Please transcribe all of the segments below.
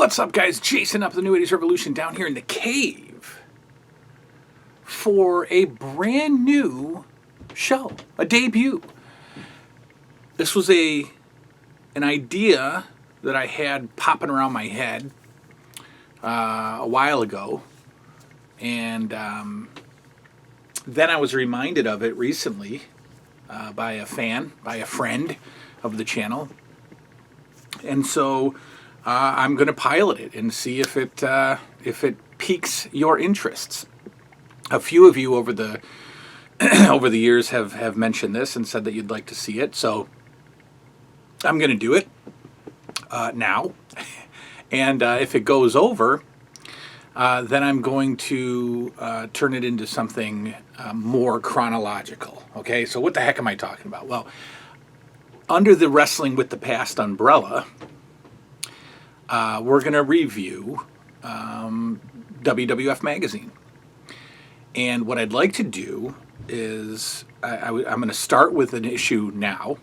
What's up, guys? Jason up the New 80s Revolution down here in the cave for a brand new show, a debut. This was an idea that I had popping around my head a while ago, and then I was reminded of it recently by a friend of the channel, and so I'm going to pilot it and see if it piques your interests. A few of you over the over the years have mentioned this and said that you'd like to see it, so I'm going to do it now. And if it goes over, then I'm going to turn it into something more chronological. Okay, so what the heck am I talking about? Well, under the Wrestling with the Past umbrella, we're going to review WWF Magazine. And what I'd like to do is I'm going to start with an issue now.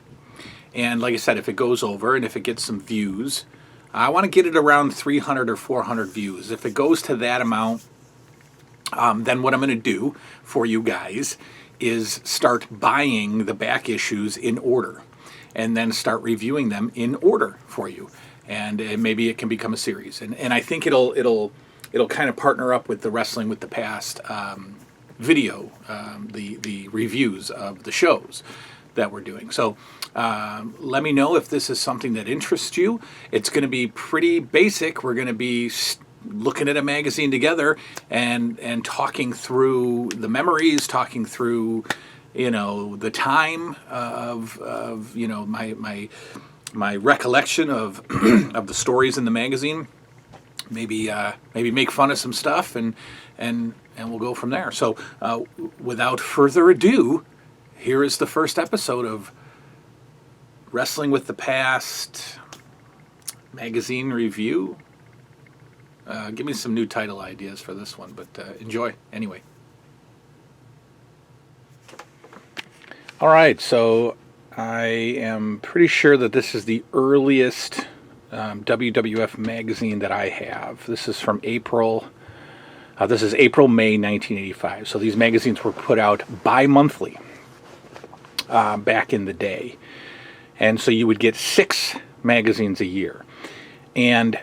And like I said, if it goes over and if it gets some views, I want to get it around 300 or 400 views. If it goes to that amount, then what I'm going to do for you guys is start buying the back issues in order and then start reviewing them in order for you. And maybe it can become a series. And I think it'll kind of partner up with the Wrestling with the Past video, the reviews of the shows that we're doing. So let me know if this is something that interests you. It's going to be pretty basic. We're going to be looking at a magazine together and talking through the memories, talking through, the time of my recollection of of the stories in the magazine. Maybe make fun of some stuff and we'll go from there. So without further ado, here is the first episode of Wrestling with the Past magazine review. Give me some new title ideas for this one, but enjoy anyway. All right, so I am pretty sure that this is the earliest WWF magazine that I have. This is from April. This is April-May 1985. So these magazines were put out bi-monthly back in the day. And so you would get 6 magazines a year. And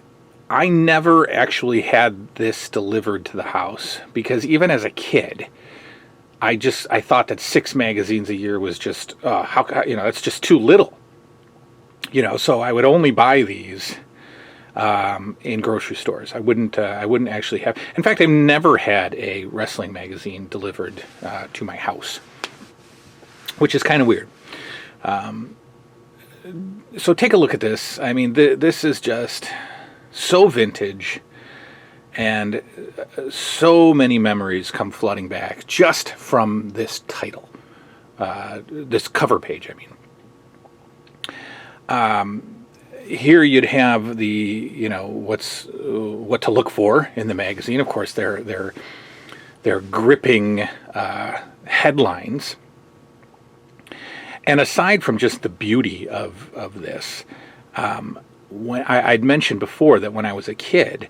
I never actually had this delivered to the house because even as a kid, I thought that 6 magazines a year was just it's just too little. So I would only buy these in grocery stores. I wouldn't actually have. In fact, I've never had a wrestling magazine delivered to my house, which is kind of weird. So take a look at this. I mean, this is just so vintage, and so many memories come flooding back just from this title, this cover page. I mean, here you'd have the what to look for in the magazine. Of course, they're gripping headlines. And aside from just the beauty of this, when I'd mentioned before that when I was a kid,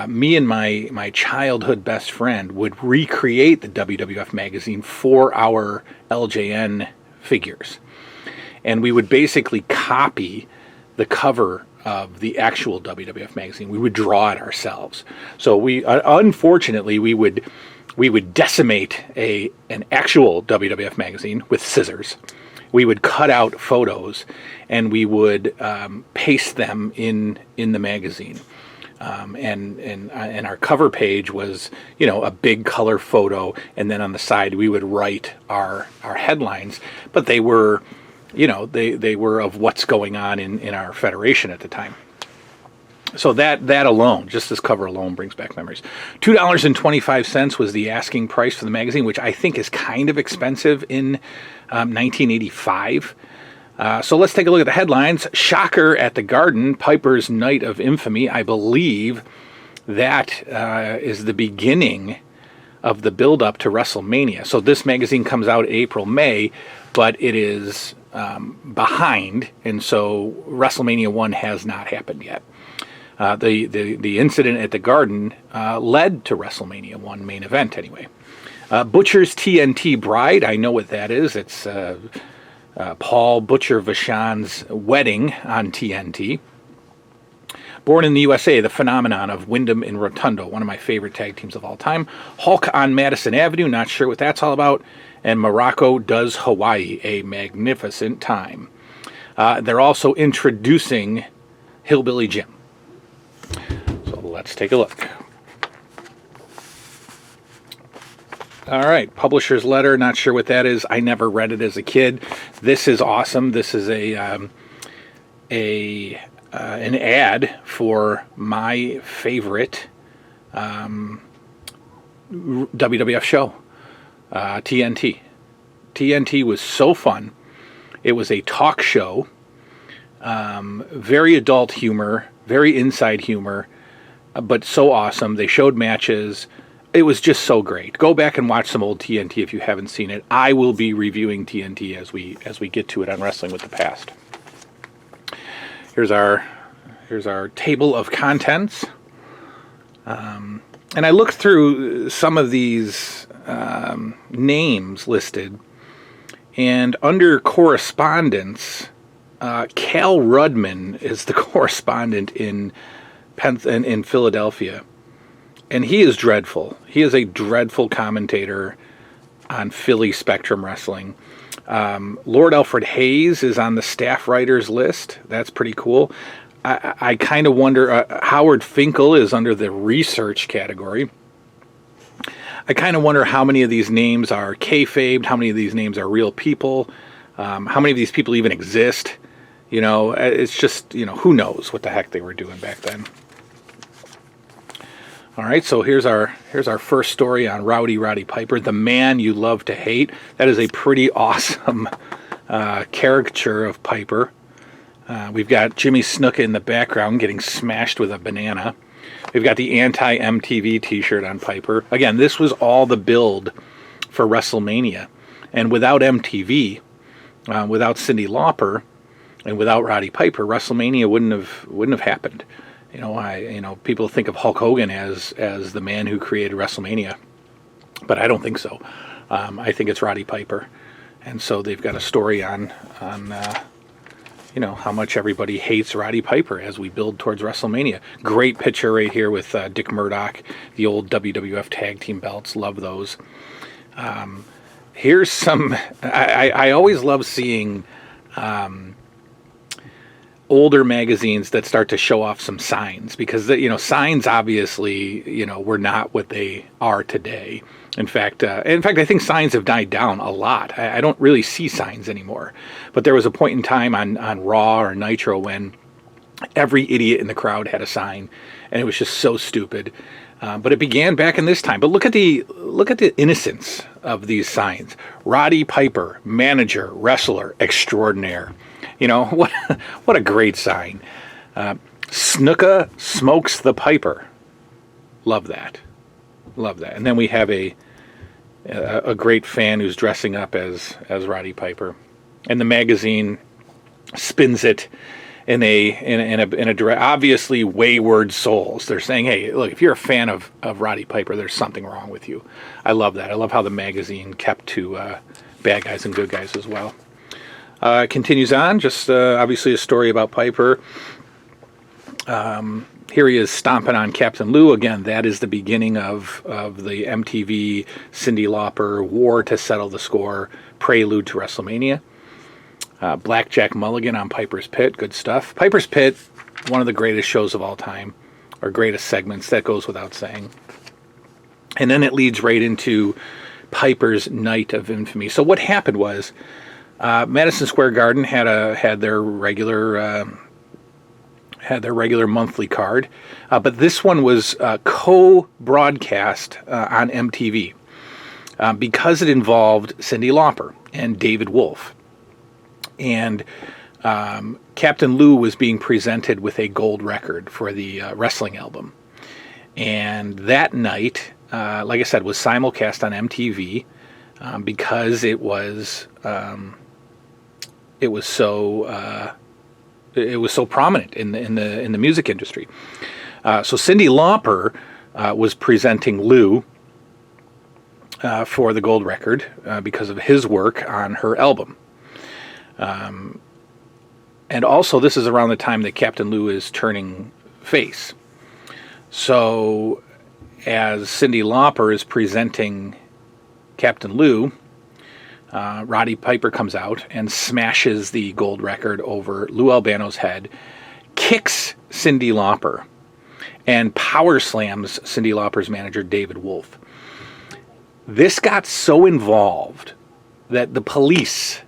me and my childhood best friend would recreate the WWF magazine for our LJN figures. And we would basically copy the cover of the actual WWF magazine. We would draw it ourselves. So unfortunately, we would decimate an actual WWF magazine with scissors. We would cut out photos and we would paste them in the magazine. And our cover page was, a big color photo, and then on the side we would write our headlines, but they were, they were of what's going on in our federation at the time. So that alone, just this cover alone, brings back memories. $2.25 was the asking price for the magazine, which I think is kind of expensive in 1985. So let's take a look at the headlines. Shocker at the Garden, Piper's Night of Infamy. I believe that is the beginning of the build-up to WrestleMania. So this magazine comes out April, May, but it is behind, and so WrestleMania 1 has not happened yet. The incident at the Garden led to WrestleMania 1 main event anyway. Butcher's TNT Bride, I know what that is. It's Paul Butcher Vachon's wedding on TNT. Born in the USA, the phenomenon of Windham and Rotundo, one of my favorite tag teams of all time. Hulk on Madison Avenue, not sure what that's all about. And Muraco Does Hawaii, a magnificent time. They're also introducing Hillbilly Jim. So let's take a look. All right, publisher's letter, not sure what that is. I never read it as a kid. This is awesome. This is an ad for my favorite WWF show, TNT. TNT was so fun. It was a talk show, very adult humor, very inside humor, but so awesome. They showed matches. It was just so great. Go back and watch some old TNT if you haven't seen it. I will be reviewing TNT as we get to it on Wrestling with the Past. Here's our table of contents. And I looked through some of these names listed, and under correspondence, Cal Rudman is the correspondent in Philadelphia. And he is dreadful. He is a dreadful commentator on Philly Spectrum Wrestling. Lord Alfred Hayes is on the staff writers list. That's pretty cool. I kind of wonder, Howard Finkel is under the research category. I kind of wonder how many of these names are kayfabed, how many of these names are real people, how many of these people even exist. You know, it's just, who knows what the heck they were doing back then. All right, so here's our first story on Roddy Piper, the man you love to hate. That is a pretty awesome caricature of Piper. We've got Jimmy Snuka in the background getting smashed with a banana. We've got the anti-MTV t-shirt on Piper. Again, this was all the build for WrestleMania. And without MTV, without Cyndi Lauper, and without Roddy Piper, WrestleMania wouldn't have happened. People think of Hulk Hogan as the man who created WrestleMania, but I don't think so. I think it's Roddy Piper, and so they've got a story on how much everybody hates Roddy Piper as we build towards WrestleMania. Great picture right here with Dick Murdoch, the old WWF tag team belts. Love those. Here's some. I always love seeing. Older magazines that start to show off some signs, because signs obviously were not what they are today. In fact, I think signs have died down a lot. I don't really see signs anymore. But there was a point in time on Raw or Nitro when every idiot in the crowd had a sign, and it was just so stupid. But it began back in this time. But look at the innocence of these signs. Roddy Piper, manager, wrestler, extraordinaire. What a great sign. Snuka smokes the Piper. Love that. And then we have a great fan who's dressing up as Roddy Piper, and the magazine spins it in a obviously wayward souls. They're saying, hey, look, if you're a fan of Roddy Piper, there's something wrong with you. I love that. I love how the magazine kept to bad guys and good guys as well. Continues on, just obviously a story about Piper. Here he is stomping on Captain Lou. Again, that is the beginning of the MTV Cyndi Lauper War to Settle the Score prelude to WrestleMania. Blackjack Mulligan on Piper's Pit. Good stuff. Piper's Pit, one of the greatest shows of all time, or greatest segments. That goes without saying. And then it leads right into Piper's Night of Infamy. So what happened was, Madison Square Garden had their regular monthly card, but this one was co-broadcast on MTV because it involved Cyndi Lauper and David Wolf, and Captain Lou was being presented with a gold record for the wrestling album, and that night, like I said, was simulcast on MTV because it was so it was so prominent in the music industry. So Cyndi Lauper was presenting Lou for the gold record because of his work on her album. And also, this is around the time that Captain Lou is turning face. So, as Cyndi Lauper is presenting Captain Lou, Roddy Piper comes out and smashes the gold record over Lou Albano's head, kicks Cyndi Lauper, and power slams Cyndi Lauper's manager, David Wolf. This got so involved that the police,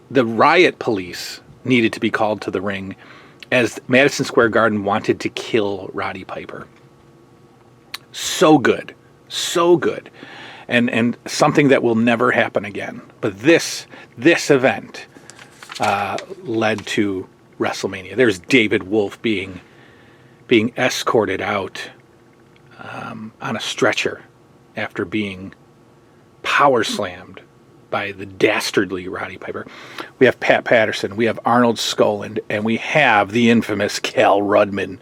the riot police, needed to be called to the ring as Madison Square Garden wanted to kill Roddy Piper. So good. So good. And something that will never happen again. But this event led to WrestleMania. There's David Wolf being escorted out on a stretcher after being power slammed by the dastardly Roddy Piper. We have Pat Patterson, we have Arnold Skaaland, and we have the infamous Cal Rudman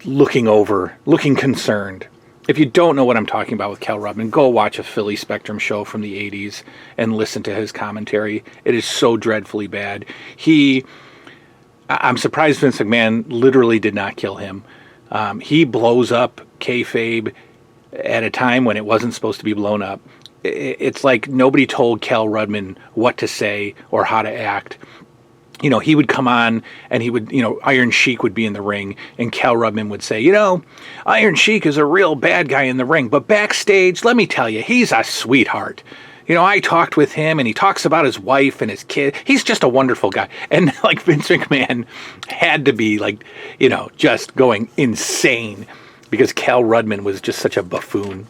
looking concerned. If you don't know what I'm talking about with Cal Rudman, go watch a Philly Spectrum show from the 80s and listen to his commentary. It is so dreadfully bad. I'm surprised Vince McMahon literally did not kill him. He blows up kayfabe at a time when it wasn't supposed to be blown up. It's like nobody told Cal Rudman what to say or how to act. You know, he would come on and he would, Iron Sheik would be in the ring and Cal Rudman would say, Iron Sheik is a real bad guy in the ring, but backstage, let me tell you, he's a sweetheart. I talked with him and he talks about his wife and his kid. He's just a wonderful guy. And like Vince McMahon had to be just going insane because Cal Rudman was just such a buffoon.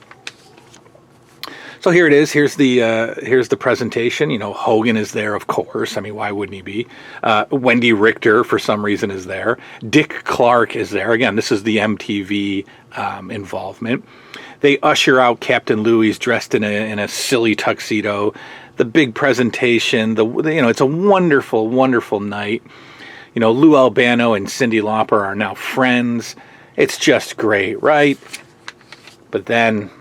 So here it is. Here's the presentation. Hogan is there, of course. I mean, why wouldn't he be? Wendy Richter, for some reason, is there. Dick Clark is there. Again, this is the MTV involvement. They usher out Captain Lou. He's dressed in a silly tuxedo. The big presentation. It's a wonderful, wonderful night. Lou Albano and Cyndi Lauper are now friends. It's just great, right? But then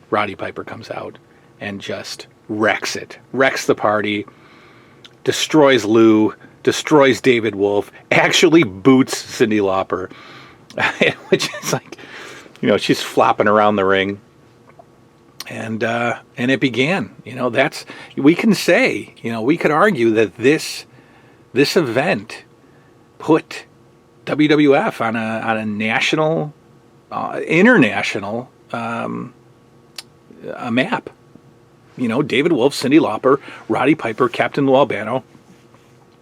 Roddy Piper comes out and just wrecks the party, destroys Lou, destroys David Wolf, actually boots Cyndi Lauper, which is like, she's flopping around the ring. And it began, we can say, we could argue that this event put WWF on a national, international, a map. David Wolf, Cyndi Lauper, Roddy Piper, Captain Lou Albano,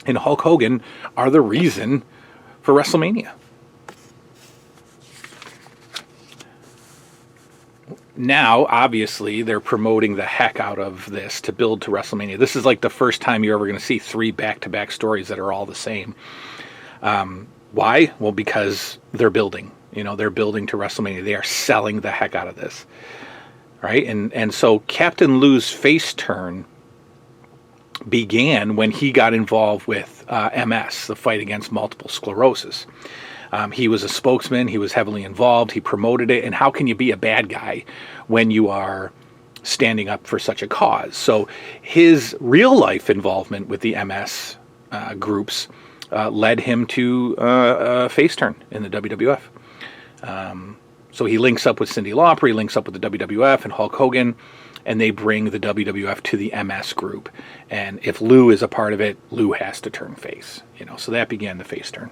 and Hulk Hogan are the reason for WrestleMania. Now, obviously, they're promoting the heck out of this to build to WrestleMania. This is like the first time you're ever going to see 3 back-to-back stories that are all the same. Why? Well, because they're building. They're building to WrestleMania. They are selling the heck out of this. Right? And so Captain Lou's face turn began when he got involved with MS, the fight against multiple sclerosis. He was a spokesman. He was heavily involved. He promoted it. And how can you be a bad guy when you are standing up for such a cause? So his real life involvement with the MS groups led him to a face turn in the WWF. So he links up with Cyndi Lauper, he links up with the WWF and Hulk Hogan, and they bring the WWF to the MS group. And if Lou is a part of it, Lou has to turn face. So that began the face turn.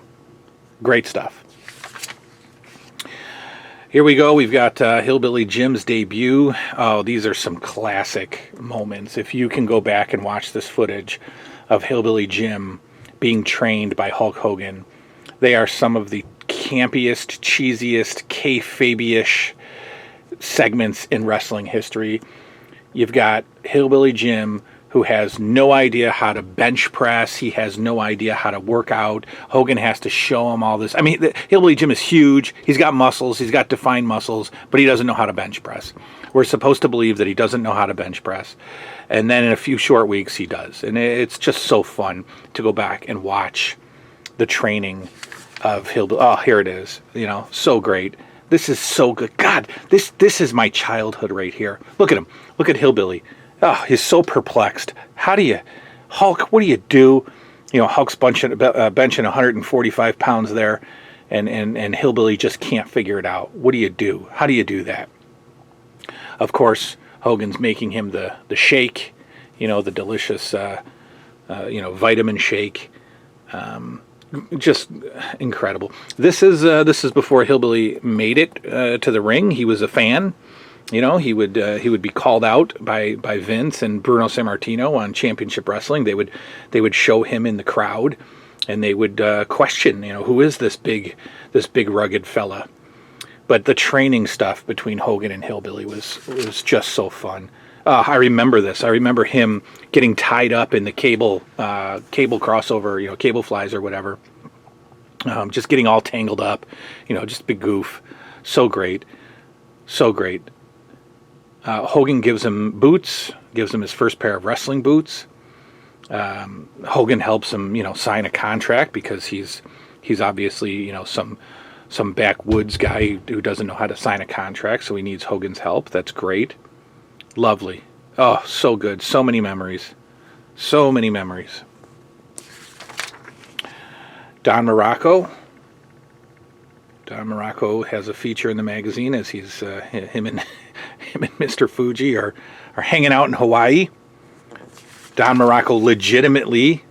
Great stuff. Here we go. We've got Hillbilly Jim's debut. Oh, these are some classic moments. If you can go back and watch this footage of Hillbilly Jim being trained by Hulk Hogan, they are some of the campiest, cheesiest, kayfabe-ish segments in wrestling history. You've got Hillbilly Jim who has no idea how to bench press. He has no idea how to work out. Hogan has to show him all this. I mean, Hillbilly Jim is huge. He's got muscles. He's got defined muscles, but he doesn't know how to bench press. We're supposed to believe that he doesn't know how to bench press. And then in a few short weeks, he does. And it's just so fun to go back and watch the training of Hillbilly. Oh, here it is. You know, so great. This is so good. God, this is my childhood right here. Look at him. Look at Hillbilly. Oh, he's so perplexed. How do you, Hulk, what do you do? You know, Hulk's benching 145 pounds there, and Hillbilly just can't figure it out. What do you do? How do you do that? Of course, Hogan's making him the shake, you know, the delicious, vitamin shake. Just incredible. This is before Hillbilly made it to the ring. He was a fan. You know, he would be called out by Vince and Bruno Sammartino on Championship Wrestling. They would show him in the crowd, and they would question, you know, who is this big rugged fella? But the training stuff between Hogan and Hillbilly was just so fun. I remember this. I remember him getting tied up in the cable crossover, you know, cable flies or whatever. Just getting all tangled up, you know, just big goof. So great. So great. Hogan gives him boots, gives him his first pair of wrestling boots. Hogan helps him, you know, sign a contract because he's obviously, you know, some backwoods guy who doesn't know how to sign a contract, so he needs Hogan's help. That's great. Lovely. Oh, so good. So many memories. So many memories. Don Muraco. Don Muraco has a feature in the magazine as he's him and Mr. Fuji are hanging out in Hawaii. Don Muraco legitimately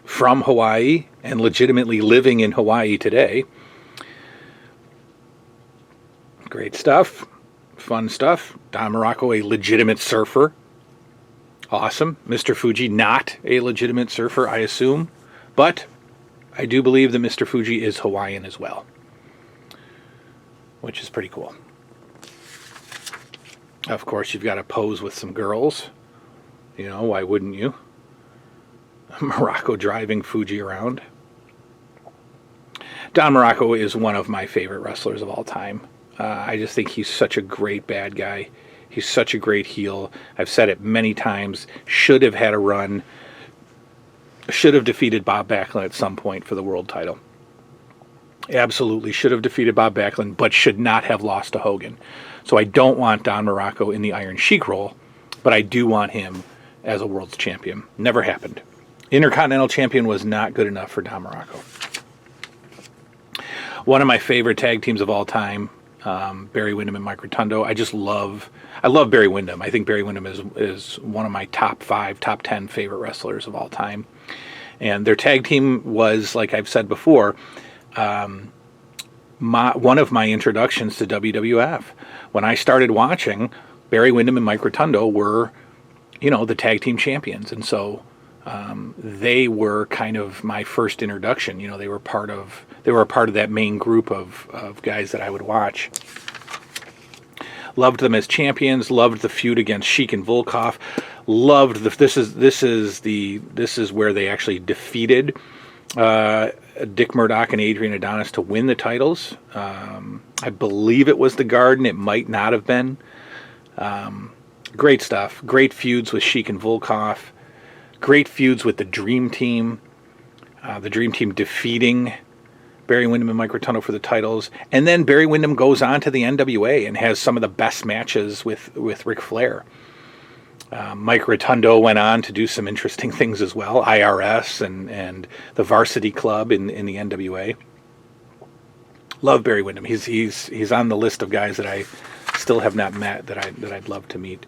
from Hawaii and legitimately living in Hawaii today. Great stuff. Fun stuff. Don Muraco, a legitimate surfer. Awesome. Mr. Fuji, not a legitimate surfer, I assume. But I do believe that Mr. Fuji is Hawaiian as well, which is pretty cool. Of course, you've got to pose with some girls. You know, why wouldn't you? Muraco driving Fuji around. Don Muraco is one of my favorite wrestlers of all time. I just think he's such a great bad guy. He's such a great heel. I've said it many times. Should have had a run. Should have defeated Bob Backlund at some point for the world title. Absolutely should have defeated Bob Backlund, but should not have lost to Hogan. So I don't want Don Muraco in the Iron Sheik role, but I do want him as a world's champion. Never happened. Intercontinental champion was not good enough for Don Muraco. One of my favorite tag teams of all time, Barry Windham and Mike Rotundo. I love Barry Windham. I think Barry Windham is one of my top 5, top 10 favorite wrestlers of all time. And their tag team was, like I've said before, one of my introductions to WWF. When I started watching, Barry Windham and Mike Rotundo were, you know, the tag team champions. And so they were kind of my first introduction. You know, they were a part of that main group of guys that I would watch. Loved them as champions. Loved the feud against Sheik and Volkov. Loved this is where they actually defeated Dick Murdoch and Adrian Adonis to win the titles. I believe it was the Garden. It might not have been. Great stuff. Great feuds with Sheik and Volkov. Great feuds with the Dream Team. The Dream Team defeating Barry Windham and Mike Rotundo for the titles. And then Barry Windham goes on to the NWA and has some of the best matches with Ric Flair. Mike Rotundo went on to do some interesting things as well. IRS and the Varsity Club in the NWA. Love Barry Windham. He's on the list of guys that I still have not met that I'd love to meet.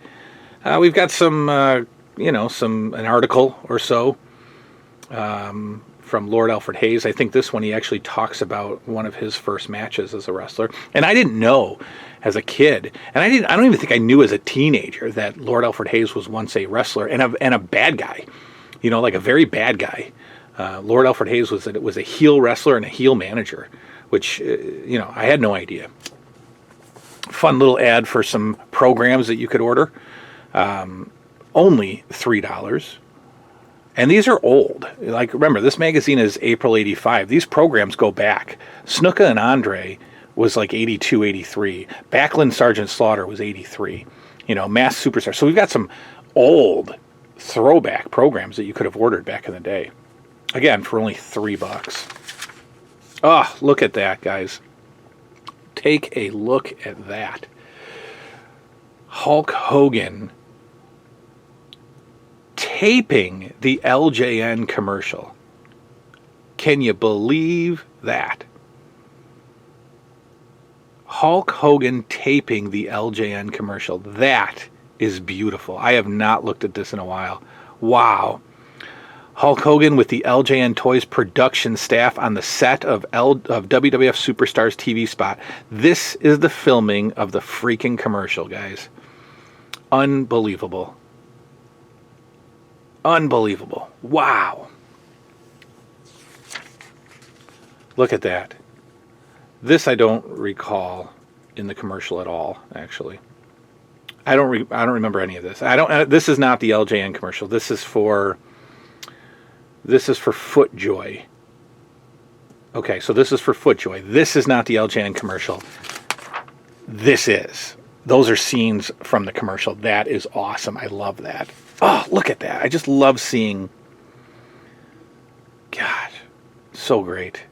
We've got some an article or so from Lord Alfred Hayes. I think this one he actually talks about one of his first matches as a wrestler. And I didn't know as a kid, and I don't even think I knew as a teenager that Lord Alfred Hayes was once a wrestler and a bad guy. You know, like a very bad guy. Lord Alfred Hayes was a heel wrestler and a heel manager, which I had no idea. Fun little ad for some programs that you could order. only $3. And these are old. Like, remember, this magazine is April 85. These programs go back. Snuka and Andre was like 82, 83. Backlund Sergeant Slaughter was 83. You know, Mass Superstar. So we've got some old throwback programs that you could have ordered back in the day. Again, for only $3. Oh, look at that, guys. Take a look at that. Hulk Hogan taping the LJN commercial. Can you believe that? Hulk Hogan taping the LJN commercial. That is beautiful. I have not looked at this in a while. Wow. Hulk Hogan with the LJN Toys production staff on the set of WWF Superstars TV spot. This is the filming of the freaking commercial, guys. Unbelievable. Unbelievable. Wow. Look at that. This I don't recall in the commercial at all, actually. I don't remember any of this. This is not the LJN commercial. This is for FootJoy. Okay, so this is for FootJoy. This is not the LJN commercial. This is. Those are scenes from the commercial. That is awesome. I love that. Oh, look at that. I just love seeing... God, so great.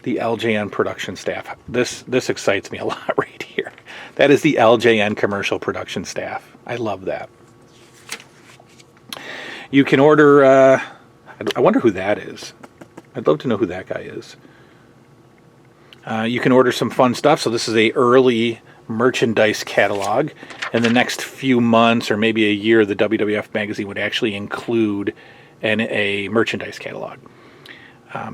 The LJN production staff. This excites me a lot right here. That is the LJN commercial production staff. I love that. You can order... I wonder who that is. I'd love to know who that guy is. You can order some fun stuff. So this is a early merchandise catalog. In the next few months or maybe a year, the WWF magazine would actually include a merchandise catalog.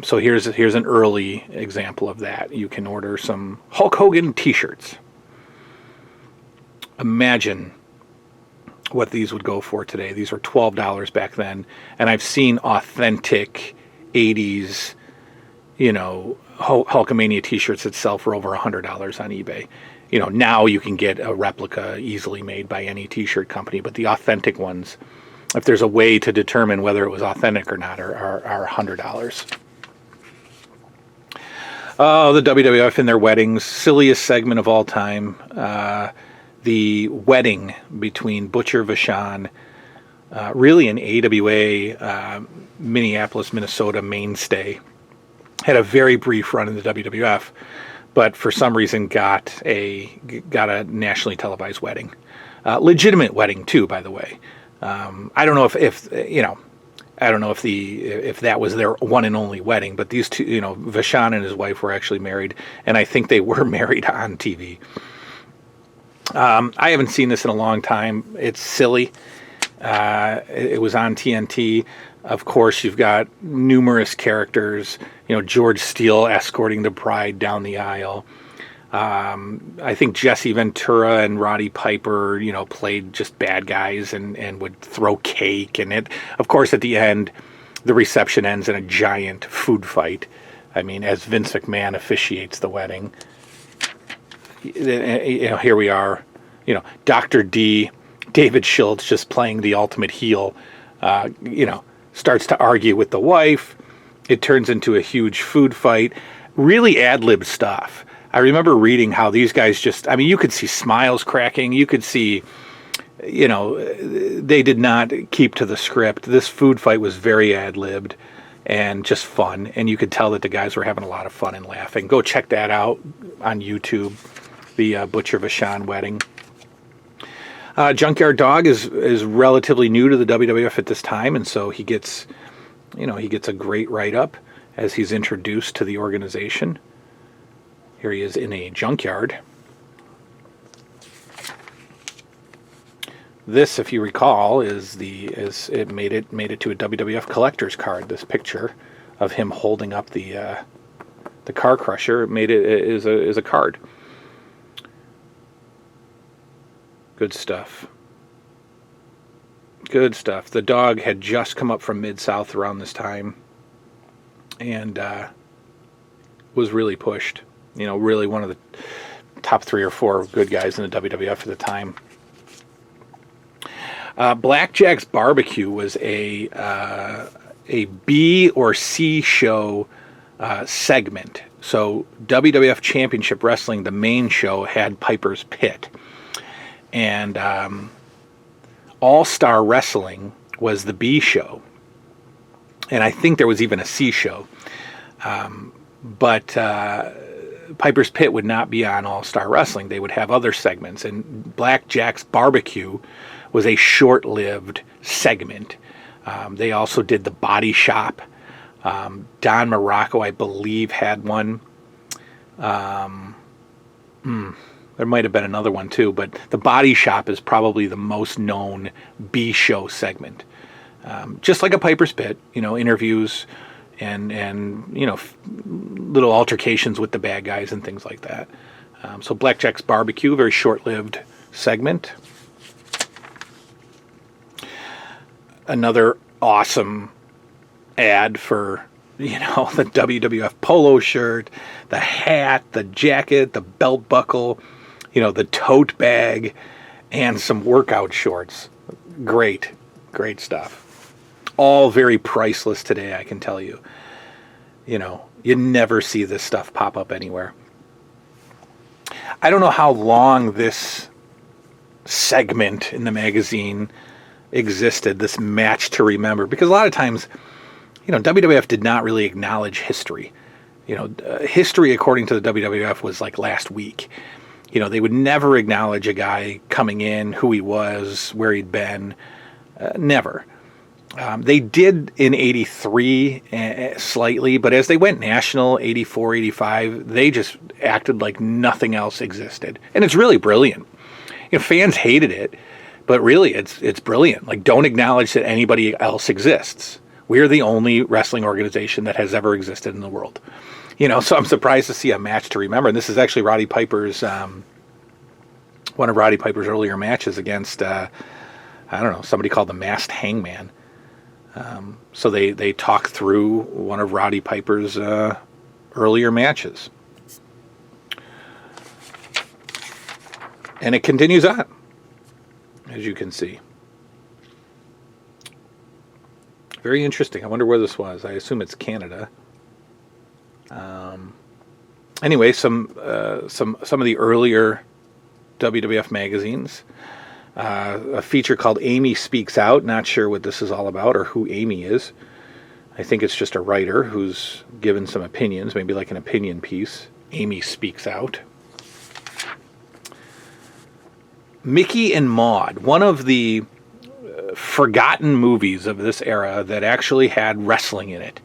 So here's an early example of that. You can order some Hulk Hogan t-shirts. Imagine what these would go for today. These were $12 back then, and I've seen authentic 80s, you know, Hulkamania t-shirts that sell for over $100 on eBay. You know, now you can get a replica easily made by any t-shirt company, but the authentic ones, if there's a way to determine whether it was authentic or not, are $100. Oh, the WWF in their weddings, silliest segment of all time. The wedding between Butcher Vachon, really an AWA Minneapolis, Minnesota mainstay. Had a very brief run in the WWF, but for some reason got a nationally televised wedding. Legitimate wedding too, by the way. I don't know if you know, I don't know if that was their one and only wedding, but these two, you know, Vachon and his wife were actually married, and I think they were married on TV. I haven't seen this in a long time. It's silly. It was on TNT. Of course, you've got numerous characters. You know, George Steele escorting the bride down the aisle. I think Jesse Ventura and Roddy Piper, you know, played just bad guys and would throw cake. And it, of course, at the end, the reception ends in a giant food fight. I mean, as Vince McMahon officiates the wedding. You know, here we are, you know, Dr. D, David Schultz just playing the ultimate heel, you know, starts to argue with the wife. It turns into a huge food fight. Really ad-lib stuff. I remember reading how these guys just, I mean, you could see smiles cracking. You could see, you know, they did not keep to the script. This food fight was very ad-libbed and just fun. And you could tell that the guys were having a lot of fun and laughing. Go check that out on YouTube. The Butcher Vachon wedding. Junkyard Dog is relatively new to the WWF at this time, and so he gets a great write-up as he's introduced to the organization. Here he is in a junkyard. This, if you recall, it made it to a WWF collector's card. This picture of him holding up the car crusher made it is a card. Good stuff. Good stuff. The dog had just come up from Mid-South around this time and was really pushed. You know, really one of the top 3 or 4 good guys in the WWF at the time. Black Jacks BBQ was a B or C show segment. So WWF Championship Wrestling, the main show, had Piper's Pit. And All-Star Wrestling was the B show. And I think there was even a C show. But Piper's Pit would not be on All-Star Wrestling. They would have other segments. And Black Jacks BBQ was a short-lived segment. They also did the Body Shop. Don Muraco, I believe, had one. There might have been another one too, but the Body Shop is probably the most known B show segment. Just like a Piper's Pit, interviews and little altercations with the bad guys and things like that. So Black Jacks BBQ, very short-lived segment. Another awesome ad for, the WWF polo shirt, the hat, the jacket, the belt buckle, the tote bag, and some workout shorts. Great stuff. All very priceless today, I can tell you. You never see this stuff pop up anywhere. I don't know how long this segment in the magazine existed, this match to remember, because a lot of times, WWF did not really acknowledge history. History, according to the WWF, was like last week. They would never acknowledge a guy coming in, who he was, where he'd been. Never. They did in 83 slightly, but as they went national, 84, 85, they just acted like nothing else existed. And it's really brilliant. Fans hated it, but really it's brilliant. Like, don't acknowledge that anybody else exists. We're the only wrestling organization that has ever existed in the world. So I'm surprised to see a match to remember. And this is actually Roddy Piper's, one of Roddy Piper's earlier matches against, somebody called the Masked Hangman. So they talk through one of Roddy Piper's earlier matches. And it continues on, as you can see. Very interesting. I wonder where this was. I assume it's Canada. Anyway, some of the earlier WWF magazines. A feature called Amy Speaks Out. Not sure what this is all about or who Amy is. I think it's just a writer who's given some opinions, maybe like an opinion piece. Amy Speaks Out. Micky and Maude, one of the forgotten movies of this era that actually had wrestling in it.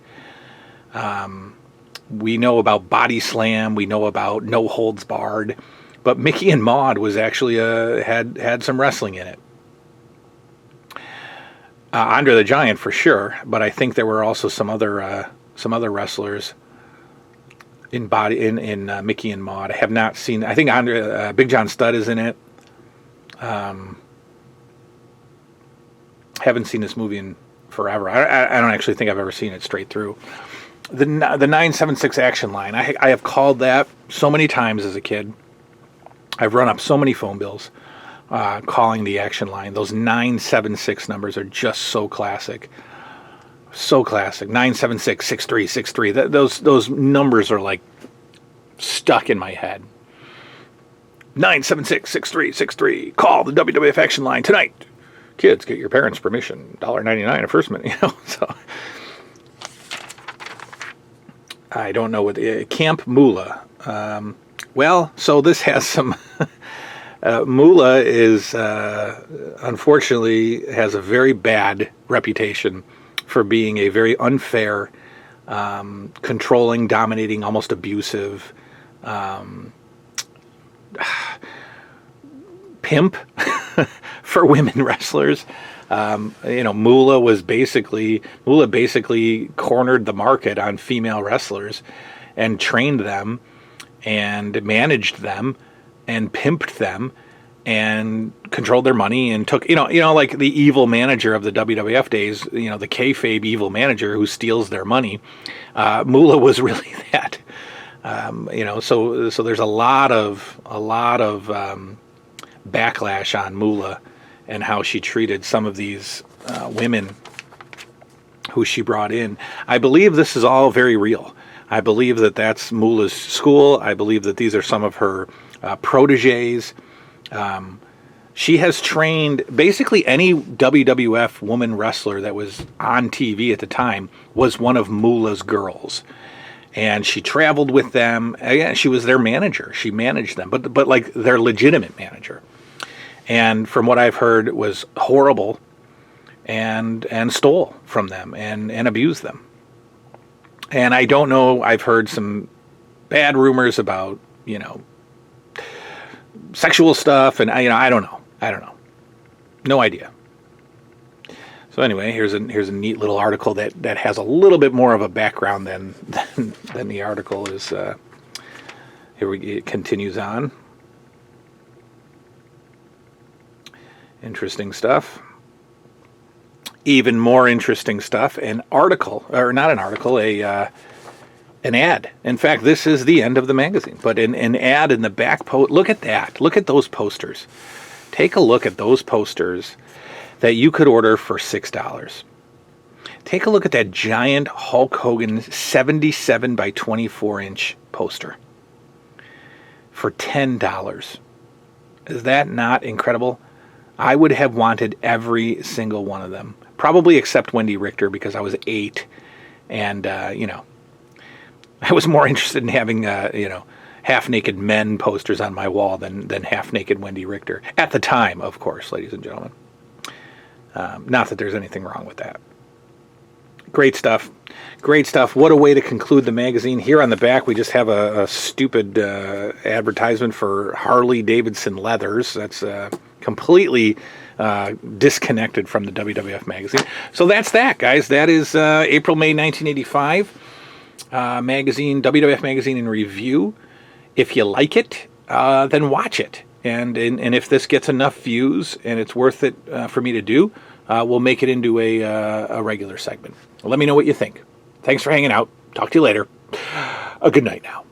We know about Body Slam, we know about No Holds Barred, but Micky and Maude was actually had some wrestling in it. Andre the Giant for sure, but I think there were also some other wrestlers in Micky and Maude. I have not seen. I think Big John Studd is in it. Haven't seen this movie in forever. I don't actually think I've ever seen it straight through. The 976 action line. I have called that so many times as a kid. I've run up so many phone bills calling the action line. Those 976 numbers are just so classic. So classic. 976 6363. Those numbers are like stuck in my head. 976 6363. Call the WWF action line tonight. Kids, get your parents' permission. $1.99 a first minute. So I don't know what Camp Moolah. So this has some. Moolah is unfortunately has a very bad reputation for being a very unfair, controlling, dominating, almost abusive pimp for women wrestlers. Moolah basically cornered the market on female wrestlers and trained them and managed them and pimped them and controlled their money and took, like the evil manager of the WWF days, the kayfabe evil manager who steals their money. Moolah was really that. So there's a lot of backlash on Moolah and how she treated some of these women who she brought in. I believe this is all very real. I believe that that's Moolah's school. I believe that these are some of her proteges. She has trained basically any WWF woman wrestler that was on TV at the time was one of Moolah's girls. And she traveled with them. Again, she was their manager. She managed them, but like their legitimate manager. And from what I've heard, was horrible and stole from them and abused them. And I don't know, I've heard some bad rumors about, sexual stuff, and I don't know. No idea. So anyway, here's a neat little article that has a little bit more of a background than the article is. It continues on. Interesting stuff. Even more interesting stuff. An article, or not an article, an ad. In fact, this is the end of the magazine. But an ad in the back look at that. Look at those posters. Take a look at those posters that you could order for $6. Take a look at that giant Hulk Hogan 77 by 24 inch poster for $10. Is that not incredible? I would have wanted every single one of them. Probably except Wendy Richter, because I was 8. And, I was more interested in having, half-naked men posters on my wall than half-naked Wendy Richter. At the time, of course, ladies and gentlemen. Not that there's anything wrong with that. Great stuff. Great stuff. What a way to conclude the magazine. Here on the back, we just have a stupid advertisement for Harley-Davidson leathers. That's completely disconnected from the WWF magazine. So that's that, guys. That is April, May 1985 magazine, WWF magazine in review. If you like it, then watch it. And if this gets enough views and it's worth it for me to do, we'll make it into a regular segment. Let me know what you think. Thanks for hanging out. Talk to you later. A good night now.